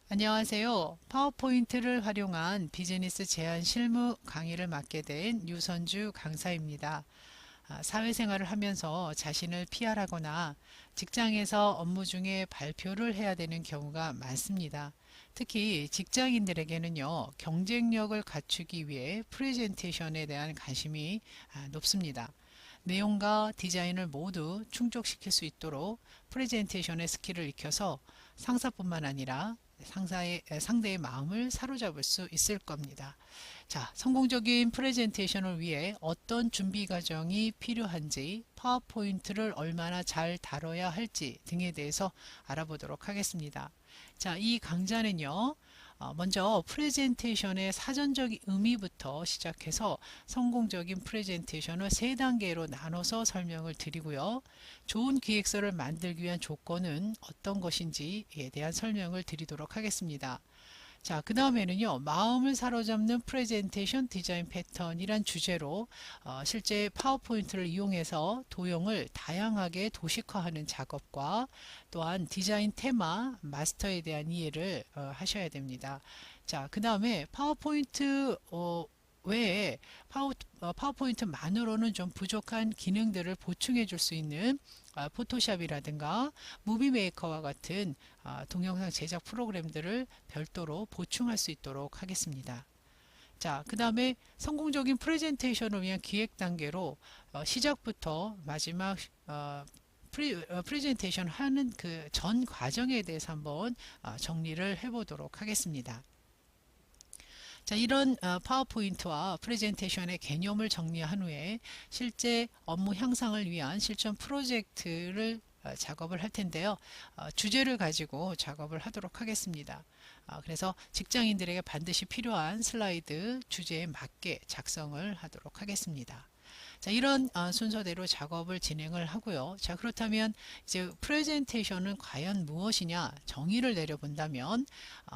안녕하세요. 파워포인트를 활용한 비즈니스 제안 실무 강의를 맡게 된 유선주 강사입니다. 사회생활을 하면서 자신을 PR하거나 직장에서 업무 중에 발표를 해야 되는 경우가 많습니다. 특히 직장인들에게는요, 경쟁력을 갖추기 위해 프레젠테이션에 대한 관심이 높습니다. 내용과 디자인을 모두 충족시킬 수 있도록 프레젠테이션의 스킬을 익혀서 상사뿐만 아니라 상대의 마음을 사로잡을 수 있을 겁니다. 자, 성공적인 프레젠테이션을 위해 어떤 준비 과정이 필요한지, 파워포인트를 얼마나 잘 다뤄야 할지 등에 대해서 알아보도록 하겠습니다. 자, 이 강좌는요, 먼저 프레젠테이션의 사전적 의미부터 시작해서 성공적인 프레젠테이션을 세 단계로 나눠서 설명을 드리고요. 좋은 기획서를 만들기 위한 조건은 어떤 것인지에 대한 설명을 드리도록 하겠습니다. 자, 그 다음에는요, 마음을 사로잡는 프레젠테이션 디자인 패턴이란 주제로 실제 파워포인트를 이용해서 도형을 다양하게 도식화하는 작업과 또한 디자인 테마, 마스터에 대한 이해를 하셔야 됩니다. 자, 그 다음에 파워포인트 외에 파워포인트만으로는 좀 부족한 기능들을 보충해 줄 수 있는 포토샵이라든가 무비메이커와 같은 동영상 제작 프로그램들을 별도로 보충할 수 있도록 하겠습니다. 자, 그 다음에 성공적인 프레젠테이션을 위한 기획 단계로 시작부터 마지막 프레젠테이션 하는 그 전 과정에 대해서 한번 정리를 해보도록 하겠습니다. 자, 이런 파워포인트와 프레젠테이션의 개념을 정리한 후에 실제 업무 향상을 위한 실전 프로젝트를 작업을 할 텐데요. 주제를 가지고 작업을 하도록 하겠습니다. 그래서 직장인들에게 반드시 필요한 슬라이드 주제에 맞게 작성을 하도록 하겠습니다. 자, 이런 순서대로 작업을 진행을 하고요. 자, 그렇다면 이제 프레젠테이션은 과연 무엇이냐 정의를 내려본다면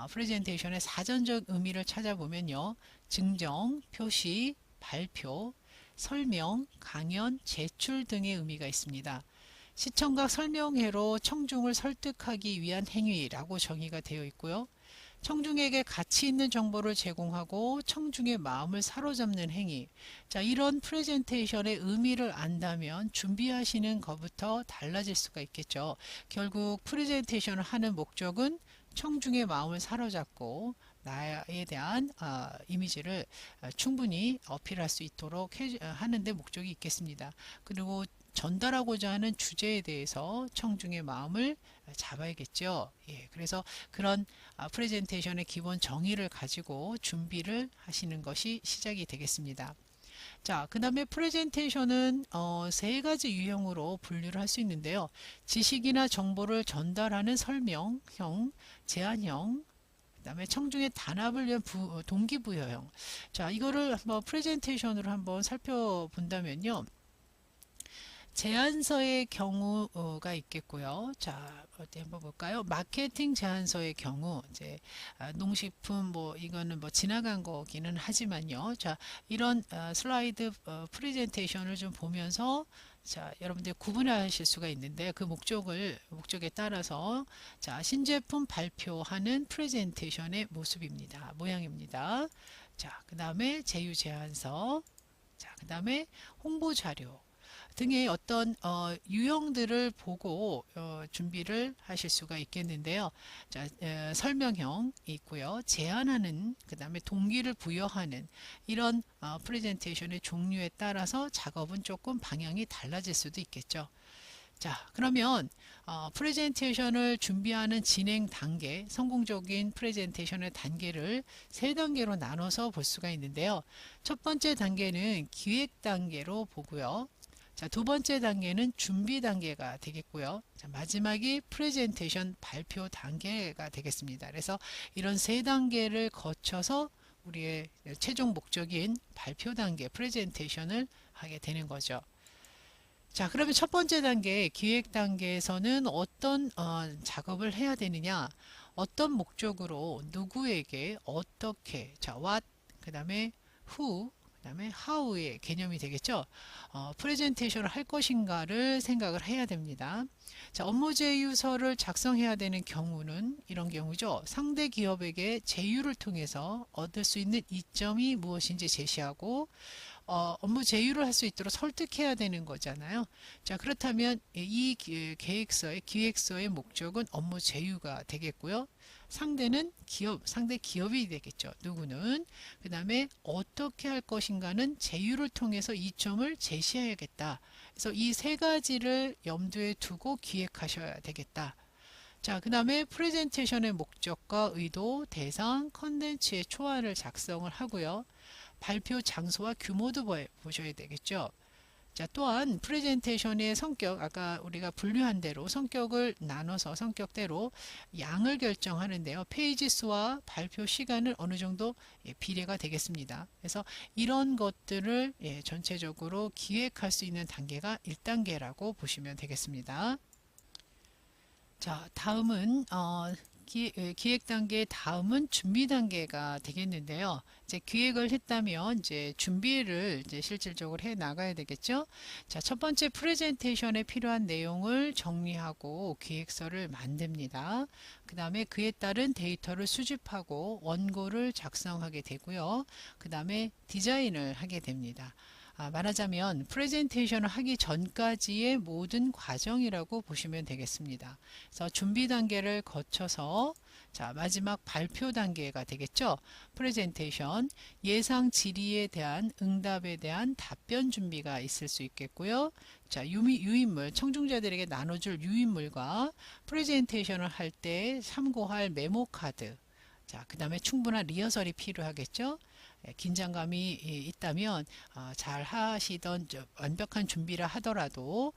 프레젠테이션의 사전적 의미를 찾아보면요. 증정, 표시, 발표, 설명, 강연, 제출 등의 의미가 있습니다. 시청각 설명회로 청중을 설득하기 위한 행위라고 정의가 되어 있고요. 청중에게 가치 있는 정보를 제공하고 청중의 마음을 사로잡는 행위. 자, 이런 프레젠테이션의 의미를 안다면 준비하시는 것부터 달라질 수가 있겠죠. 결국 프레젠테이션을 하는 목적은 청중의 마음을 사로잡고 나에 대한 이미지를 충분히 어필할 수 있도록 하는 데 목적이 있겠습니다. 그리고 전달하고자 하는 주제에 대해서 청중의 마음을 잡아야겠죠. 예, 그래서 그런 프레젠테이션의 기본 정의를 가지고 준비를 하시는 것이 시작이 되겠습니다. 자, 그 다음에 프레젠테이션은 세 가지 유형으로 분류를 할 수 있는데요. 지식이나 정보를 전달하는 설명형, 제안형, 그 다음에 청중의 단합을 위한 동기부여형. 자, 이거를 한번 프레젠테이션으로 한번 살펴본다면요. 제안서의 경우가 있겠고요. 자, 어디 한번 볼까요? 마케팅 제안서의 경우, 이제 농식품 뭐 이거는 뭐 지나간 거기는 하지만요. 자, 이런 슬라이드 프레젠테이션을 좀 보면서 자, 여러분들 구분하실 수가 있는데 그 목적에 따라서 자, 신제품 발표하는 프레젠테이션의 모습입니다. 모양입니다. 자, 그 다음에 제휴 제안서, 자, 그 다음에 홍보 자료 등의 어떤 유형들을 보고 준비를 하실 수가 있겠는데요. 자, 설명형이 있고요. 제안하는, 그 다음에 동기를 부여하는 이런 프레젠테이션의 종류에 따라서 작업은 조금 방향이 달라질 수도 있겠죠. 자, 그러면 프레젠테이션을 준비하는 진행 단계, 성공적인 프레젠테이션의 단계를 세 단계로 나눠서 볼 수가 있는데요. 첫 번째 단계는 기획 단계로 보고요. 자, 두 번째 단계는 준비 단계가 되겠고요. 자, 마지막이 프레젠테이션 발표 단계가 되겠습니다. 그래서 이런 세 단계를 거쳐서 우리의 최종 목적인 발표 단계, 프레젠테이션을 하게 되는 거죠. 자, 그러면 첫 번째 단계, 기획 단계에서는 어떤 작업을 해야 되느냐, 어떤 목적으로 누구에게 어떻게, 자, what, 그 다음에 who, 그 다음에 how의 개념이 되겠죠. 프레젠테이션을 할 것인가를 생각을 해야 됩니다. 자, 업무 제휴서를 작성해야 되는 경우는 이런 경우죠. 상대 기업에게 제휴를 통해서 얻을 수 있는 이점이 무엇인지 제시하고 업무 제휴를 할 수 있도록 설득해야 되는 거잖아요. 자, 그렇다면 이 계획서의 기획서의 목적은 업무 제휴가 되겠고요. 상대는 상대 기업이 되겠죠. 누구는. 그 다음에 어떻게 할 것인가는 제휴를 통해서 이점을 제시해야겠다. 그래서 이 세 가지를 염두에 두고 기획하셔야 되겠다. 자, 그 다음에 프레젠테이션의 목적과 의도, 대상, 컨텐츠의 초안을 작성을 하고요. 발표 장소와 규모도 보셔야 되겠죠. 자, 또한 프레젠테이션의 성격, 아까 우리가 분류한 대로 성격을 나눠서 성격대로 양을 결정하는데요. 페이지 수와 발표 시간은 어느 정도 비례가 되겠습니다. 그래서 이런 것들을 전체적으로 기획할 수 있는 단계가 1단계라고 보시면 되겠습니다. 자, 다음은 기획 단계 다음은 준비 단계가 되겠는데요. 이제 기획을 했다면 이제 준비를 이제 실질적으로 해 나가야 되겠죠. 자, 첫 번째 프레젠테이션에 필요한 내용을 정리하고 기획서를 만듭니다. 그 다음에 그에 따른 데이터를 수집하고 원고를 작성하게 되고요. 그 다음에 디자인을 하게 됩니다. 말하자면 프레젠테이션을 하기 전까지의 모든 과정이라고 보시면 되겠습니다. 그래서 준비 단계를 거쳐서 자, 마지막 발표 단계가 되겠죠. 프레젠테이션, 예상 질의에 대한 응답에 대한 답변 준비가 있을 수 있겠고요. 자, 유인물, 청중자들에게 나눠줄 유인물과 프레젠테이션을 할 때 참고할 메모 카드, 자, 그 다음에 충분한 리허설이 필요하겠죠. 긴장감이 있다면 잘 하시던 완벽한 준비를 하더라도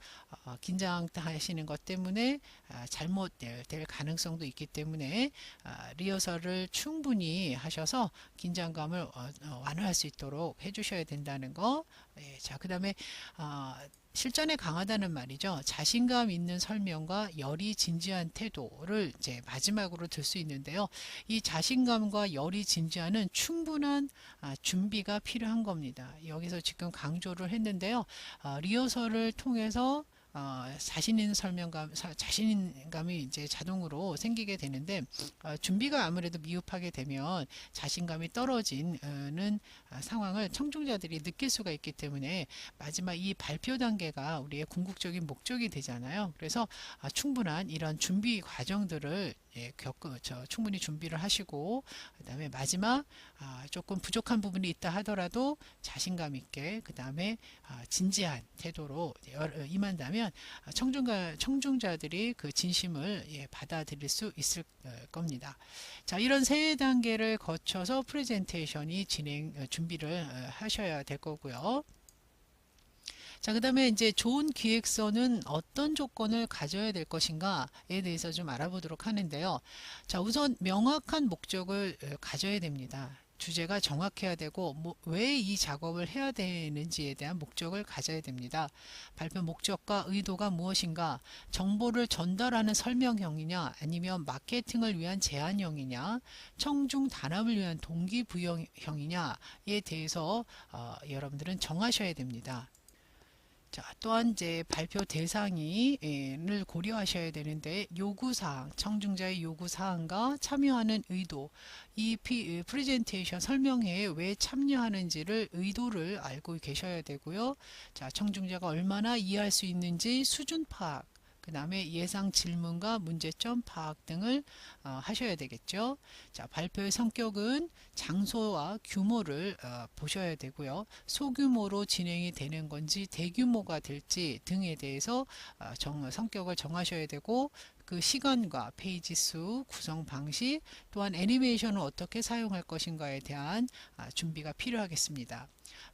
긴장하시는 것 때문에 잘못될 가능성도 있기 때문에 리허설을 충분히 하셔서 긴장감을 완화할 수 있도록 해주셔야 된다는 거. 자, 그 다음에 실전에 강하다는 말이죠. 자신감 있는 설명과 열의 진지한 태도를 이제 마지막으로 들 수 있는데요. 이 자신감과 열의 진지한은 충분한 준비가 필요한 겁니다. 여기서 지금 강조를 했는데요. 리허설을 통해서 자신 있는 자신감이 이제 자동으로 생기게 되는데 준비가 아무래도 미흡하게 되면 자신감이 떨어지는 상황을 청중자들이 느낄 수가 있기 때문에 마지막 이 발표 단계가 우리의 궁극적인 목적이 되잖아요. 그래서 충분한 이런 준비 과정들을 충분히 준비를 하시고 그 다음에 마지막 조금 부족한 부분이 있다 하더라도 자신감 있게 그 다음에 진지한 태도로 임한다면 청중자들이 그 진심을 받아들일 수 있을 겁니다. 자, 이런 세 단계를 거쳐서 프레젠테이션이 준비를 하셔야 될 거고요. 자, 그 다음에 이제 좋은 기획서는 어떤 조건을 가져야 될 것인가에 대해서 좀 알아보도록 하는데요. 자, 우선 명확한 목적을 가져야 됩니다. 주제가 정확해야 되고 왜 이 작업을 해야 되는지에 대한 목적을 가져야 됩니다. 발표 목적과 의도가 무엇인가, 정보를 전달하는 설명형이냐 아니면 마케팅을 위한 제안형이냐, 청중 단합을 위한 동기부여형이냐에 대해서 여러분들은 정하셔야 됩니다. 자, 또한 이제 발표 대상을 고려하셔야 되는데 요구사항, 청중자의 요구사항과 참여하는 의도, 이 프레젠테이션 설명회에 왜 참여하는지를 의도를 알고 계셔야 되고요. 자, 청중자가 얼마나 이해할 수 있는지 수준 파악, 그 다음에 예상 질문과 문제점 파악 등을 하셔야 되겠죠. 자, 발표의 성격은 장소와 규모를 보셔야 되고요. 소규모로 진행이 되는 건지 대규모가 될지 등에 대해서 성격을 정하셔야 되고 그 시간과 페이지 수, 구성 방식, 또한 애니메이션을 어떻게 사용할 것인가에 대한 준비가 필요하겠습니다.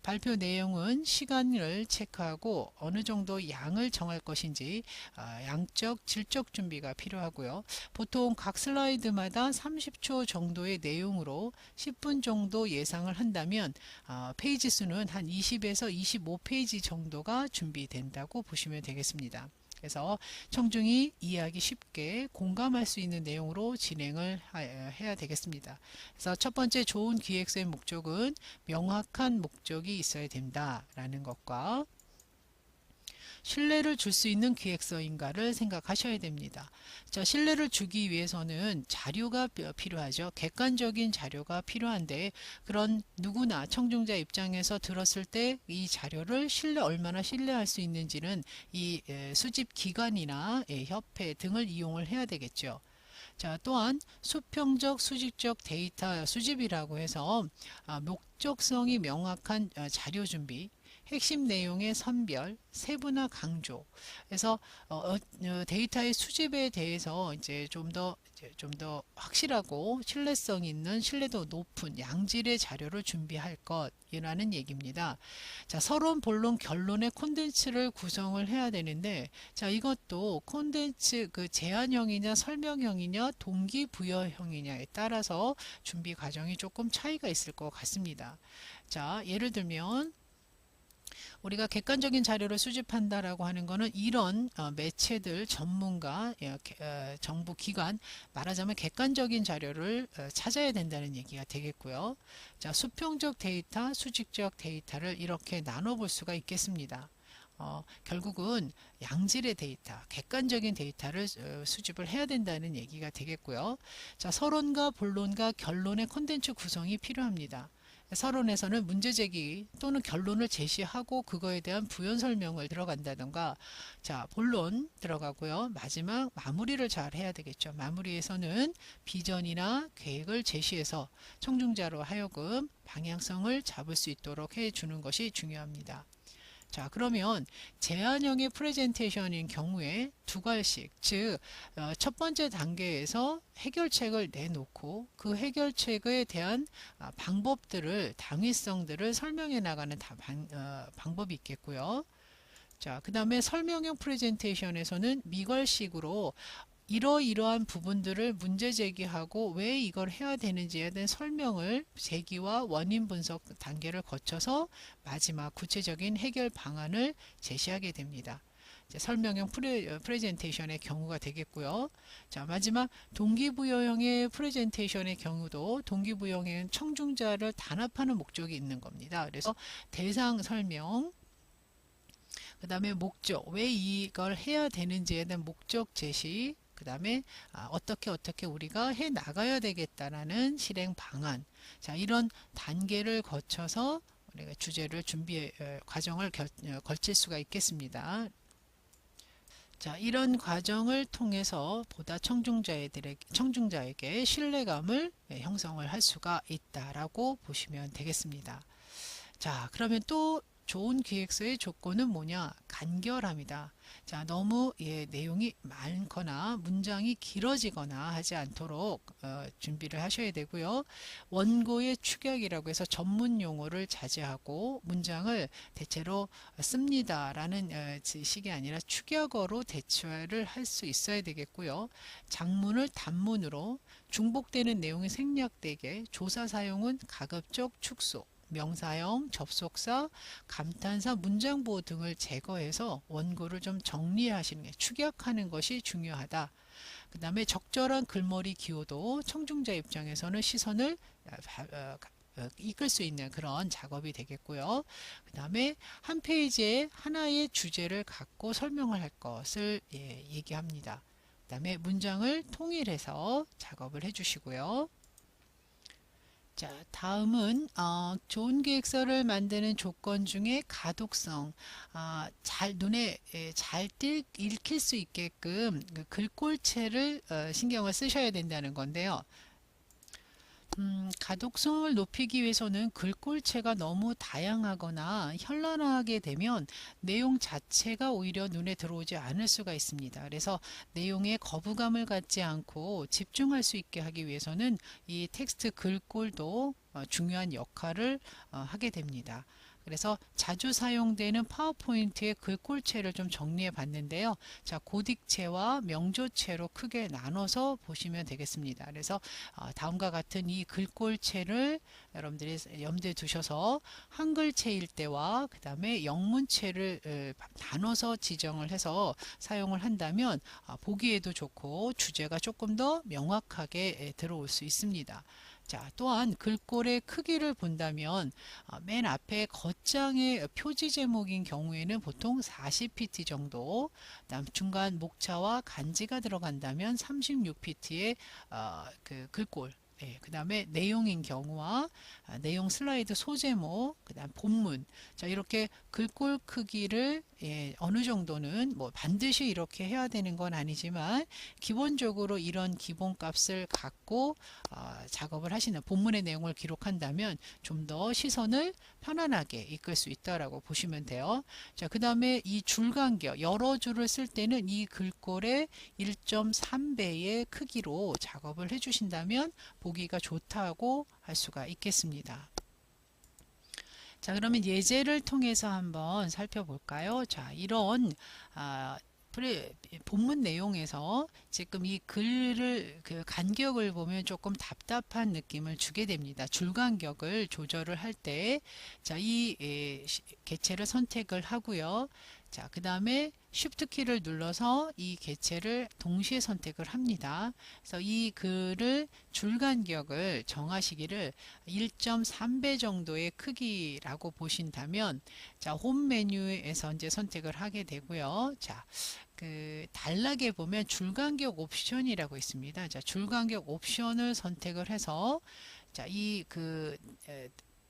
발표 내용은 시간을 체크하고 어느 정도 양을 정할 것인지 양적, 질적 준비가 필요하고요. 보통 각 슬라이드마다 30초 정도의 내용으로 10분 정도 예상을 한다면 페이지 수는 한 20에서 25페이지 정도가 준비된다고 보시면 되겠습니다. 그래서 청중이 이해하기 쉽게 공감할 수 있는 내용으로 진행을 해야 되겠습니다. 그래서 첫 번째 좋은 기획서의 목적은 명확한 목적이 있어야 된다라는 것과 신뢰를 줄 수 있는 기획서인가를 생각하셔야 됩니다. 자, 신뢰를 주기 위해서는 자료가 필요하죠. 객관적인 자료가 필요한데 그런 누구나 청중자 입장에서 들었을 때 이 자료를 얼마나 신뢰할 수 있는지는 이 수집 기관이나 협회 등을 이용을 해야 되겠죠. 자, 또한 수평적 수직적 데이터 수집이라고 해서 목적성이 명확한 자료 준비, 핵심 내용의 선별, 세분화 강조. 그래서 데이터의 수집에 대해서 이제 좀 더 확실하고 신뢰성 있는 신뢰도 높은 양질의 자료를 준비할 것이라는 얘기입니다. 자, 서론, 본론, 결론의 콘텐츠를 구성을 해야 되는데, 자, 이것도 콘텐츠 그 제안형이냐 설명형이냐 동기부여형이냐에 따라서 준비 과정이 조금 차이가 있을 것 같습니다. 자, 예를 들면 우리가 객관적인 자료를 수집한다라고 하는 것은 이런 매체들, 전문가, 정부 기관, 말하자면 객관적인 자료를 찾아야 된다는 얘기가 되겠고요. 자, 수평적 데이터, 수직적 데이터를 이렇게 나눠볼 수가 있겠습니다. 결국은 양질의 데이터, 객관적인 데이터를 수집을 해야 된다는 얘기가 되겠고요. 자, 서론과 본론과 결론의 콘텐츠 구성이 필요합니다. 서론에서는 문제제기 또는 결론을 제시하고 그거에 대한 부연 설명을 들어간다던가, 자, 본론 들어가고요. 마지막 마무리를 잘 해야 되겠죠. 마무리에서는 비전이나 계획을 제시해서 청중자로 하여금 방향성을 잡을 수 있도록 해주는 것이 중요합니다. 자, 그러면 제안형의 프레젠테이션인 경우에 두 가지씩, 즉 첫 번째 단계에서 해결책을 내놓고 그 해결책에 대한 방법들을, 당위성들을 설명해 나가는 방법이 있겠고요. 자, 그 다음에 설명형 프레젠테이션에서는 미걸식으로 이러이러한 부분들을 문제 제기하고 왜 이걸 해야 되는지에 대한 설명을, 제기와 원인 분석 단계를 거쳐서 마지막 구체적인 해결 방안을 제시하게 됩니다. 설명형 프레젠테이션의 경우가 되겠고요. 자, 마지막 동기부여형의 프레젠테이션의 경우도 동기부여형은 청중자를 단합하는 목적이 있는 겁니다. 그래서 대상 설명, 그 다음에 목적, 왜 이걸 해야 되는지에 대한 목적 제시, 그 다음에 어떻게 우리가 해 나가야 되겠다라는 실행 방안. 자, 이런 단계를 거쳐서 우리가 주제를 과정을 걸칠 수가 있겠습니다. 자, 이런 과정을 통해서 보다 청중자에게 신뢰감을 형성을 할 수가 있다라고 보시면 되겠습니다. 자, 그러면 또 좋은 기획서의 조건은 뭐냐? 간결함이다. 자, 너무 내용이 많거나 문장이 길어지거나 하지 않도록 준비를 하셔야 되고요. 원고의 축약이라고 해서 전문 용어를 자제하고 문장을 대체로 씁니다라는 식이 아니라 축약어로 대체를 할 수 있어야 되겠고요. 장문을 단문으로, 중복되는 내용이 생략되게, 조사 사용은 가급적 축소, 명사형, 접속사, 감탄사, 문장보호 등을 제거해서 원고를 좀 정리하시는 게, 축약하는 것이 중요하다. 그 다음에 적절한 글머리 기호도 청중자 입장에서는 시선을 이끌 수 있는 그런 작업이 되겠고요. 그 다음에 한 페이지에 하나의 주제를 갖고 설명을 할 것을 얘기합니다. 그 다음에 문장을 통일해서 작업을 해주시고요. 자, 다음은 좋은 기획서를 만드는 조건 중에 가독성, 눈에 잘 읽힐 수 있게끔 그 글꼴체를 신경을 쓰셔야 된다는 건데요. 가독성을 높이기 위해서는 글꼴체가 너무 다양하거나 현란하게 되면 내용 자체가 오히려 눈에 들어오지 않을 수가 있습니다. 그래서 내용에 거부감을 갖지 않고 집중할 수 있게 하기 위해서는 이 텍스트 글꼴도 중요한 역할을 하게 됩니다. 그래서 자주 사용되는 파워포인트의 글꼴체를 좀 정리해 봤는데요. 자, 고딕체와 명조체로 크게 나눠서 보시면 되겠습니다. 그래서 다음과 같은 이 글꼴체를 여러분들이 염두에 두셔서 한글체일 때와 그 다음에 영문체를 나눠서 지정을 해서 사용을 한다면 보기에도 좋고 주제가 조금 더 명확하게 들어올 수 있습니다. 자, 또한 글꼴의 크기를 본다면 맨 앞에 겉장의 표지 제목인 경우에는 보통 40pt 정도, 그다음 중간 목차와 간지가 들어간다면 36pt의 그 글꼴, 그 다음에 내용인 경우와 내용 슬라이드 소제목, 그 다음 본문, 자, 이렇게 글꼴 크기를 어느 정도는 뭐 반드시 이렇게 해야 되는 건 아니지만 기본적으로 이런 기본값을 갖고 작업을 하시는 본문의 내용을 기록한다면 좀 더 시선을 편안하게 이끌 수 있다라고 보시면 돼요. 자, 그 다음에 이 줄 간격, 여러 줄을 쓸 때는 이 글꼴의 1.3배의 크기로 작업을 해주신다면 보기가 좋다고 할 수가 있겠습니다. 자, 그러면 예제를 통해서 한번 살펴볼까요? 자, 이런 본문 내용에서 지금 이 글을 그 간격을 보면 조금 답답한 느낌을 주게 됩니다. 줄 간격을 조절을 할 때, 자, 이 개체를 선택을 하고요. 자, 그 다음에 Shift 키를 눌러서 이 개체를 동시에 선택을 합니다. 그래서 이 글을 줄 간격을 정하시기를 1.3배 정도의 크기라고 보신다면, 자, 홈 메뉴에서 이제 선택을 하게 되고요. 자, 그 단락에 보면 줄간격 옵션이라고 있습니다. 자, 줄간격 옵션을 선택을 해서, 자,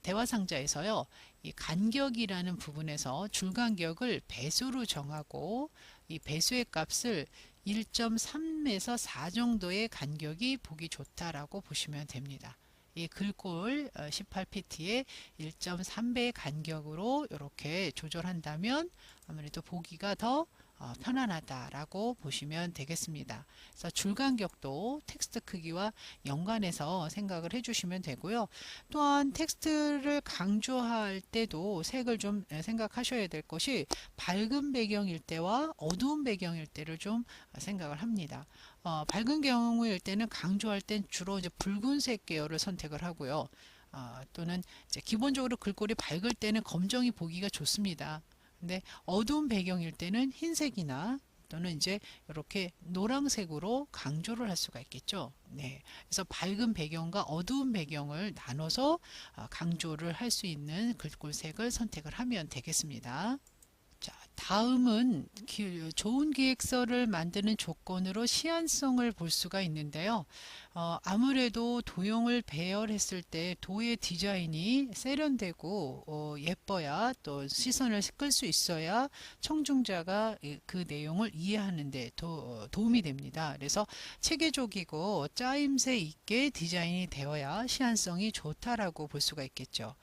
대화 상자에서요, 이 간격이라는 부분에서 줄간격을 배수로 정하고 이 배수의 값을 1.3에서 4 정도의 간격이 보기 좋다라고 보시면 됩니다. 이 글꼴 18pt의 1.3배 간격으로 이렇게 조절한다면 아무래도 보기가 더 편안하다라고 보시면 되겠습니다. 그래서 줄 간격도 텍스트 크기와 연관해서 생각을 해주시면 되고요. 또한 텍스트를 강조할 때도 색을 좀 생각하셔야 될 것이 밝은 배경일 때와 어두운 배경일 때를 좀 생각을 합니다. 밝은 경우일 때는 강조할 땐 주로 이제 붉은색 계열을 선택을 하고요. 또는 이제 기본적으로 글꼴이 밝을 때는 검정이 보기가 좋습니다. 근데 어두운 배경일 때는 흰색이나 또는 이제 이렇게 노란색으로 강조를 할 수가 있겠죠. 네. 그래서 밝은 배경과 어두운 배경을 나눠서 강조를 할 수 있는 글꼴색을 선택을 하면 되겠습니다. 자, 다음은 좋은 기획서를 만드는 조건으로 시안성을 볼 수가 있는데요. 아무래도 도형을 배열했을 때 도의 디자인이 세련되고 예뻐야 또 시선을 끌 수 있어야 청중자가 그 내용을 이해하는 데 도움이 됩니다. 그래서 체계적이고 짜임새 있게 디자인이 되어야 시안성이 좋다라고 볼 수가 있겠죠.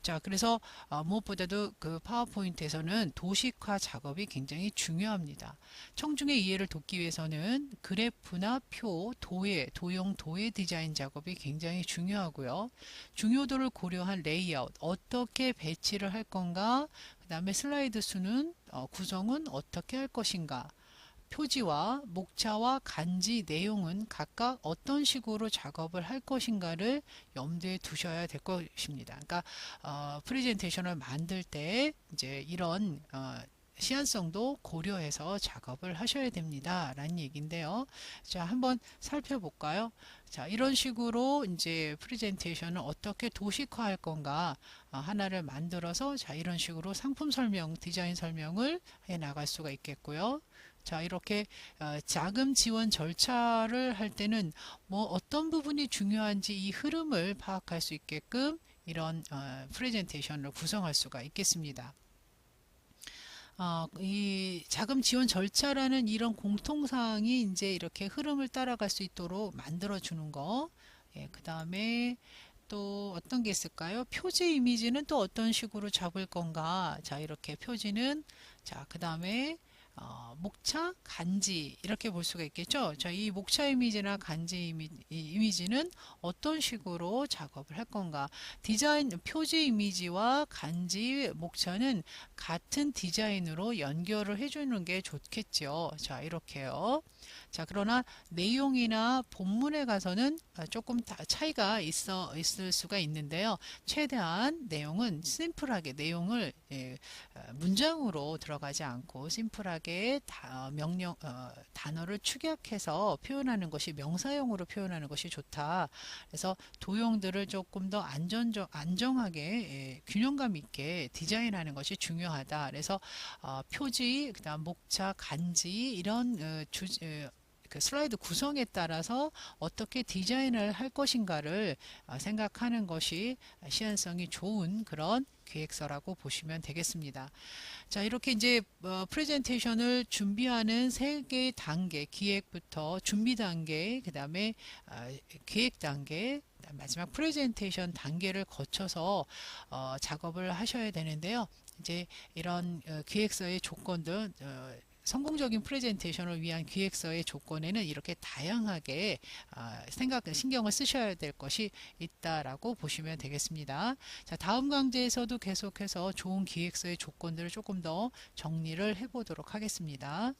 자, 그래서 무엇보다도 그 파워포인트에서는 도식화 작업이 굉장히 중요합니다. 청중의 이해를 돕기 위해서는 그래프나 표, 도형 도의 디자인 작업이 굉장히 중요하고요. 중요도를 고려한 레이아웃, 어떻게 배치를 할 건가, 그 다음에 슬라이드 수는 구성은 어떻게 할 것인가, 표지와 목차와 간지 내용은 각각 어떤 식으로 작업을 할 것인가를 염두에 두셔야 될 것입니다. 그러니까 프레젠테이션을 만들 때 이제 이런 시안성도 고려해서 작업을 하셔야 됩니다. 라는 얘기인데요. 자, 한번 살펴볼까요? 자, 이런 식으로 이제 프레젠테이션을 어떻게 도식화할 건가 하나를 만들어서 자, 이런 식으로 상품 설명, 디자인 설명을 해 나갈 수가 있겠고요. 자, 이렇게 자금 지원 절차를 할 때는 뭐 어떤 부분이 중요한지 이 흐름을 파악할 수 있게끔 이런 프레젠테이션을 구성할 수가 있겠습니다. 이 자금 지원 절차라는 이런 공통사항이 이제 이렇게 흐름을 따라갈 수 있도록 만들어 주는 거. 예, 그 다음에 또 어떤 게 있을까요? 표지 이미지는 또 어떤 식으로 잡을 건가? 자, 이렇게 표지는 자, 그 다음에 목차, 간지 이렇게 볼 수가 있겠죠. 자, 이 목차 이미지나 간지 이미지는 어떤 식으로 작업을 할 건가? 디자인 표지 이미지와 간지, 목차는 같은 디자인으로 연결을 해주는 게 좋겠죠. 자, 이렇게요. 자, 그러나 내용이나 본문에 가서는 조금 차이가 있을 수가 있는데요. 최대한 내용은 심플하게 내용을 문장으로 들어가지 않고 심플하게 단어를 축약해서 표현하는 것이 명사형으로 표현하는 것이 좋다. 그래서 도형들을 조금 더 안정하게 균형감 있게 디자인하는 것이 중요하다. 그래서 표지, 그다음 목차, 간지 이런 그 슬라이드 구성에 따라서 어떻게 디자인을 할 것인가를 생각하는 것이 시안성이 좋은 그런 기획서라고 보시면 되겠습니다. 자, 이렇게 이제 프레젠테이션을 준비하는 세 개의 단계, 기획부터 준비 단계, 그 다음에 기획 단계, 마지막 프레젠테이션 단계를 거쳐서 작업을 하셔야 되는데요. 이제 이런 기획서의 조건들, 성공적인 프레젠테이션을 위한 기획서의 조건에는 이렇게 다양하게 신경을 쓰셔야 될 것이 있다라고 보시면 되겠습니다. 자, 다음 강좌에서도 계속해서 좋은 기획서의 조건들을 조금 더 정리를 해보도록 하겠습니다.